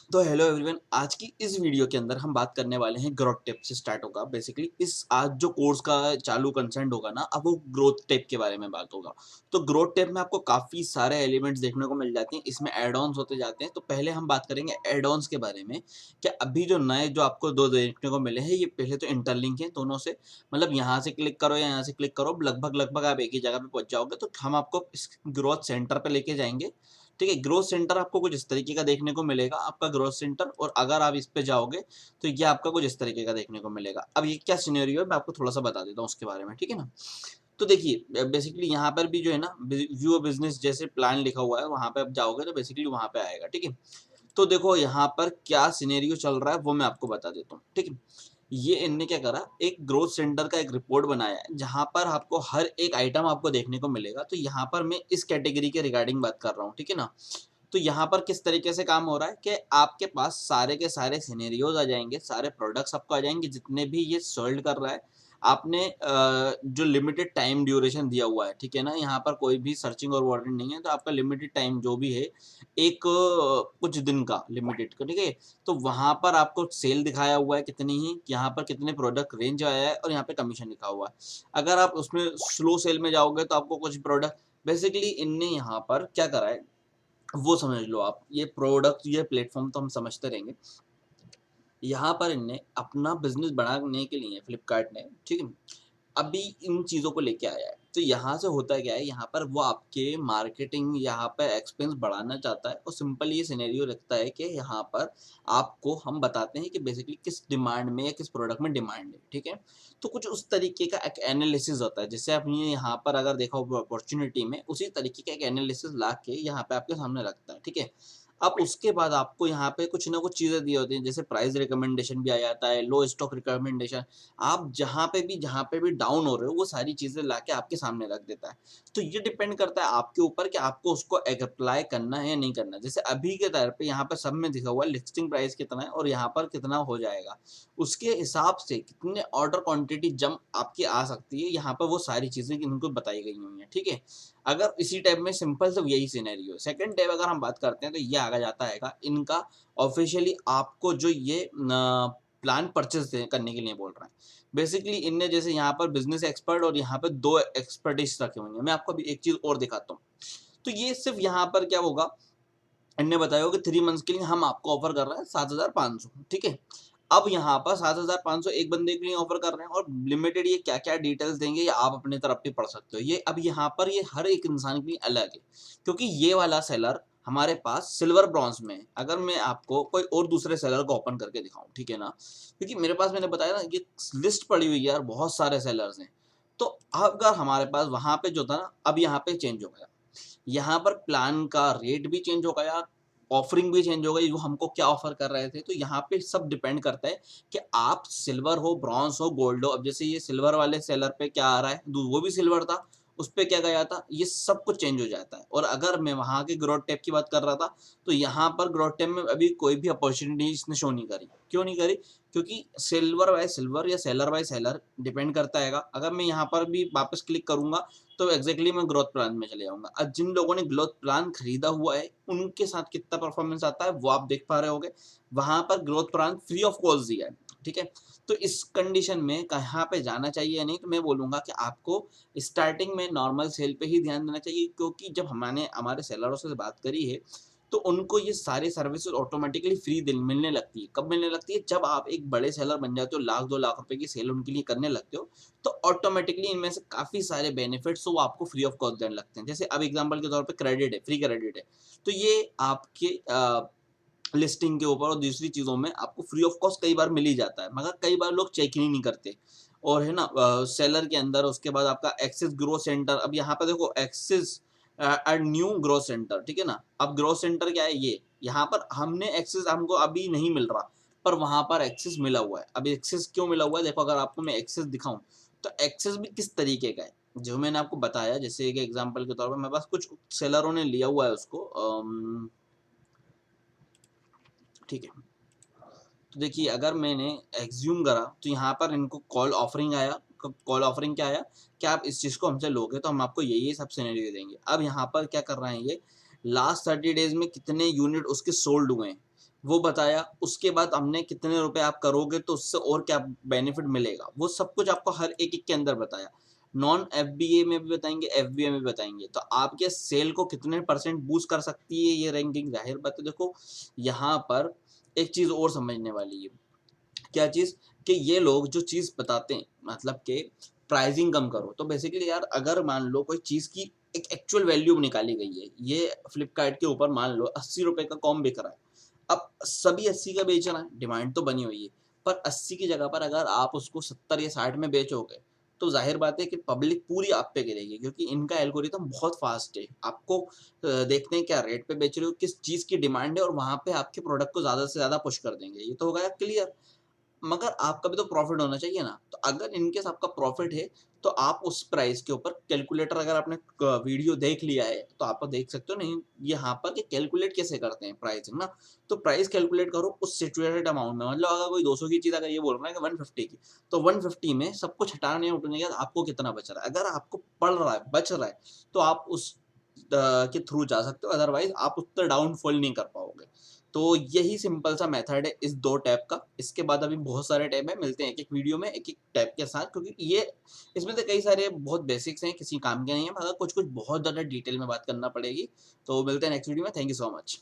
तो hello everyone, आज की इस वीडियो के अंदर हम बात करने वाले हैं ग्रोथ टिप से स्टार्ट होगा। बेसिकली इस आज जो कोर्स का चालू कंसेंट होगा ना, अब वो ग्रोथ टिप के बारे में बात होगा। तो ग्रोथ टिप में आपको काफ़ी सारे एलिमेंट्स देखने को मिल जाते हैं, इसमें एड ऑन्स होते जाते हैं। तो पहले हम बात करेंगे एड ऑन्स के बारे में। कि अभी जो नए जो आपको दो देखने को मिले हैं, ये पहले तो इंटरलिंक है दोनों से। मतलब यहाँ से क्लिक करो या यहाँ से क्लिक करो, लगभग लगभग आप एक ही जगह पे पहुंच जाओगे। तो हम आपको इस ग्रोथ सेंटर पे लेके जाएंगे। ठीक है, ग्रोथ सेंटर आपको कुछ इस तरीके का देखने को मिलेगा, आपका ग्रोथ सेंटर। और अगर आप इस पे जाओगे तो ये आपका कुछ इस तरीके का देखने को मिलेगा। अब ये क्या सिनेरियो है, मैं आपको थोड़ा सा बता देता हूँ उसके बारे में, ठीक है ना। तो देखिए, बेसिकली यहाँ पर भी जो है ना, व्यू बिजनेस जैसे प्लान लिखा हुआ है, वहां पे आप जाओगे तो बेसिकली वहां पे आएगा। ठीक है, तो देखो यहाँ पर क्या सिनेरियो चल रहा है वो मैं आपको बता देता हूँ। ठीक है, ये इनने क्या करा, एक ग्रोथ सेंटर का एक रिपोर्ट बनाया है, जहां पर आपको हर एक आइटम आपको देखने को मिलेगा। तो यहाँ पर मैं इस कैटेगरी के रिगार्डिंग बात कर रहा हूँ, ठीक है ना। तो यहाँ पर किस तरीके से काम हो रहा है कि आपके पास सारे के सारे सिनेरियोज आ जाएंगे, सारे प्रोडक्ट्स आपको आ जाएंगे जितने भी ये सोल्ड कर रहा है। आपने जो लिमिटेड टाइम ड्यूरेशन दिया हुआ है, ठीक है ना, यहाँ पर कोई भी सर्चिंग और वारंट नहीं है। तो आपका लिमिटेड टाइम जो भी है, एक कुछ दिन का लिमिटेड का, ठीक है। तो वहां पर आपको सेल दिखाया हुआ है कितनी ही, यहाँ पर कितने प्रोडक्ट रेंज आया है, और यहाँ पे कमीशन लिखा हुआ है। अगर आप उसमें स्लो सेल में जाओगे तो आपको कुछ प्रोडक्ट, बेसिकली इनने यहाँ पर क्या करा है वो समझ लो आप। ये प्रोडक्ट, ये प्लेटफॉर्म तो हम समझते रहेंगे। यहाँ पर इनने अपना बिजनेस बढ़ाने के लिए, फ्लिपकार्ट ने, ठीक है, अभी इन चीज़ों को लेके आया है। तो यहाँ से होता क्या है, यहाँ पर वो आपके मार्केटिंग यहाँ पे एक्सपेंस बढ़ाना चाहता है, और सिंपल ये सिनेरियो रखता है कि यहाँ पर आपको हम बताते हैं कि बेसिकली किस डिमांड में या किस प्रोडक्ट में डिमांड है। ठीक है, तो कुछ उस तरीके का एक एनालिसिस होता है, जिससे आपने यहाँ पर अगर देखा हो अपॉर्चुनिटी में, उसी तरीके का एक एनालिसिस ला के यहाँ पे आपके सामने रखता है। ठीक है, अब उसके बाद आपको यहाँ पे कुछ ना कुछ चीज़ें दी होती हैं, जैसे प्राइस रिकमेंडेशन भी आ जाता है, लो स्टॉक रिकमेंडेशन। आप जहाँ पे भी डाउन हो रहे हो, वो सारी चीज़ें लाके आपके सामने रख देता है। तो ये डिपेंड करता है आपके ऊपर कि आपको उसको अप्लाई करना है या नहीं करना। जैसे अभी के तौर पे यहाँ पर सब में दिखा हुआ है लिस्टिंग प्राइस कितना है और यहाँ पर कितना हो जाएगा, उसके हिसाब से कितने ऑर्डर क्वांटिटी जम आपकी आ सकती है, यहाँ पर वो सारी चीज़ें इनको बताई गई हुई हैं। ठीक है, अगर इसी टाइप में सिंपल तो यही सिनेरियो है। सेकंड टाइप अगर हम बात करते हैं तो ये आगे जाता है इनका ऑफिशियली आपको जो ये प्लान परचेज करने के लिए बोल रहा है। बेसिकली इनने जैसे यहाँ पर बिजनेस एक्सपर्ट और यहाँ पर दो एक्सपर्टिस रखे हुए हैं। मैं आपको अभी एक चीज और दिखाता हूँ। तो ये सिर्फ यहाँ पर क्या होगा, इनने बताया होगा कि 3 मंथ्स के लिए हम आपको ऑफर कर रहे हैं 7,500। ठीक है, अब यहाँ पर 7,500 एक बंदे के लिए ऑफर कर रहे हैं, और लिमिटेड ये क्या क्या डिटेल्स देंगे ये आप अपने तरफ भी पढ़ सकते हो। ये अब यहाँ पर ये हर एक इंसान के लिए अलग है, क्योंकि ये वाला सेलर हमारे पास सिल्वर ब्रॉन्ज में है। अगर मैं आपको कोई और दूसरे सेलर को ओपन करके दिखाऊं, ठीक है ना, क्योंकि मेरे पास, मैंने बताया ना, ये लिस्ट पड़ी हुई है यार, बहुत सारे सेलर्स हैं। तो अगर हमारे पास वहां पे जो था ना, अब यहाँ पे चेंज हो गया। यहाँ पर प्लान का रेट भी चेंज हो गया, ऑफरिंग भी चेंज हो गई, वो हमको क्या ऑफर कर रहे थे। तो यहाँ पे सब डिपेंड करता है कि आप सिल्वर हो, ब्रॉन्ज हो, गोल्ड हो। अब जैसे ये सिल्वर वाले सेलर पे क्या आ रहा है, वो भी सिल्वर था, उस पे क्या गया था, ये सब कुछ चेंज हो जाता है। और अगर मैं वहां के ग्रोथ टैप की बात कर रहा था, तो यहाँ पर ग्रोथ टैप में अभी कोई भी अपॉर्चुनिटी इसने शो नहीं करी। क्यों नहीं करी, क्योंकि सिल्वर बाय सिल्वर या सेलर बाय सेलर डिपेंड करता है। अगर मैं यहाँ पर भी वापस क्लिक करूंगा तो एग्जैक्टली मैं ग्रोथ प्लान में चले जाऊंगा। अब जिन लोगों ने ग्रोथ प्लान खरीदा हुआ है, उनके साथ कितना परफॉर्मेंस आता है वो आप देख पा रहे होगे। वहां पर growth plan free of cost दिया है। ठीक है, तो इस कंडीशन में कहाँ पे जाना चाहिए या नहीं, तो मैं बोलूंगा कि आपको स्टार्टिंग में नॉर्मल सेल पे ही ध्यान देना चाहिए। क्योंकि जब हमने हमारे सेलरों से बात करी है, तो उनको ये सारी सर्विसेज ऑटोमेटिकली फ्री दिल मिलने लगती है। कब मिलने लगती है, जब आप एक बड़े सेलर बन जाते हो, 1,00,000-2,00,000 रुपए की सेल उनके लिए करने लगते हो, तो ऑटोमेटिकली इनमें से काफी सारे बेनिफिट्स वो आपको फ्री ऑफ कॉस्ट देने लगते हैं। जैसे अब एग्जांपल के तौर पे क्रेडिट है, फ्री क्रेडिट है। तो ये आपके लिस्टिंग के ऊपर और दूसरी चीजों में आपको फ्री ऑफ कॉस्ट कई बार मिल ही जाता है, मगर कई बार लोग चेक ही नहीं करते। और है ना, सेलर के अंदर उसके बाद आपका एक्सेस ग्रो सेंटर। अब यहाँ पे देखो, access add new grow centre, ठीक है ना। अब ग्रो सेंटर क्या है, ये यहाँ पर हमने एक्सेस हमको अभी नहीं मिल रहा, पर वहां पर एक्सेस मिला हुआ है। अब एक्सेस क्यों मिला हुआ है, देखो, अगर आपको मैं एक्सेस दिखाऊं तो एक्सेस भी किस तरीके का है, जो मैंने आपको बताया। जैसे एक एग्जांपल के तौर पर मेरे पास कुछ सेलरों ने लिया हुआ है उसको, ठीक है। तो देखिए, अगर मैंने एग्ज्यूम करा तो यहाँ पर इनको कॉल ऑफरिंग आया। कॉल ऑफरिंग क्या आया, कि आप इस चीज को हमसे लोगे तो हम आपको ये सब सिनेरियो देंगे। अब यहाँ पर क्या कर रहे हैं, ये लास्ट 30 डेज में कितने यूनिट उसके सोल्ड हुए हैं वो बताया, उसके बाद हमने कितने रुपए आप करोगे तो उससे और क्या बेनिफिट मिलेगा, वो सब कुछ आपको हर एक के अंदर बताया। नॉन एफबीए में भी बताएंगे, एफबीए में भी बताएंगे, तो आपके सेल को कितने परसेंट बूस्ट कर सकती है ये रैंकिंग। जाहिर बात है, देखो यहाँ पर एक चीज और समझने वाली है। क्या चीज? कि ये लोग जो चीज बताते हैं, मतलब के प्राइसिंग कम करो, तो बेसिकली यार अगर मान लो कोई चीज की एक एक्चुअल वैल्यू निकाली गई है, ये फ्लिपकार्ट के ऊपर मान लो 80 रुपए का कॉम बिक रहा है, अब सभी 80 का बेच रहा है, डिमांड तो बनी हुई है, पर 80 की जगह पर अगर आप उसको 70 या 60 में बेचोगे, तो जाहिर बात है कि पब्लिक पूरी आप पे गिरेगी, क्योंकि इनका एल्गोरिथम बहुत फास्ट है। आपको देखते हैं क्या रेट पे बेच रहे हो, किस चीज की डिमांड है, और वहां पे आपके प्रोडक्ट को ज्यादा से ज्यादा पुश कर देंगे। ये तो हो गया क्लियर। मगर आपका भी तो प्रॉफिट होना चाहिए ना। तो अगर इनकेस आपका प्रॉफिट है, तो आप उस प्राइस के ऊपर कैलकुलेटर, अगर आपने वीडियो देख लिया है तो आप देख सकते हो नहीं यहाँ पर कि कैलकुलेट कैसे करते हैं प्राइसिंग ना। तो प्राइस कैलकुलेट करो उस सिचुएटेड अमाउंट में, मतलब अगर कोई 200 की चीज अगर ये बोल रहा है कि 150 की, तो 150 में सब कुछ हटाने उठने के बाद आपको कितना बच रहा है। अगर आपको पड़ रहा है, बच रहा है, तो आप उस के थ्रू जा सकते हो, अदरवाइज आप उतना डाउनफॉल नहीं कर पाओगे। तो यही सिंपल सा मेथड है इस 2 टैब का। इसके बाद अभी बहुत सारे टैब है, मिलते हैं एक एक वीडियो में एक एक टैब के साथ, क्योंकि ये इसमें से कई सारे बहुत बेसिक्स हैं, किसी काम के नहीं है, मगर कुछ कुछ बहुत ज़्यादा डिटेल में बात करना पड़ेगी। तो मिलते हैं नेक्स्ट वीडियो में। Thank you so much.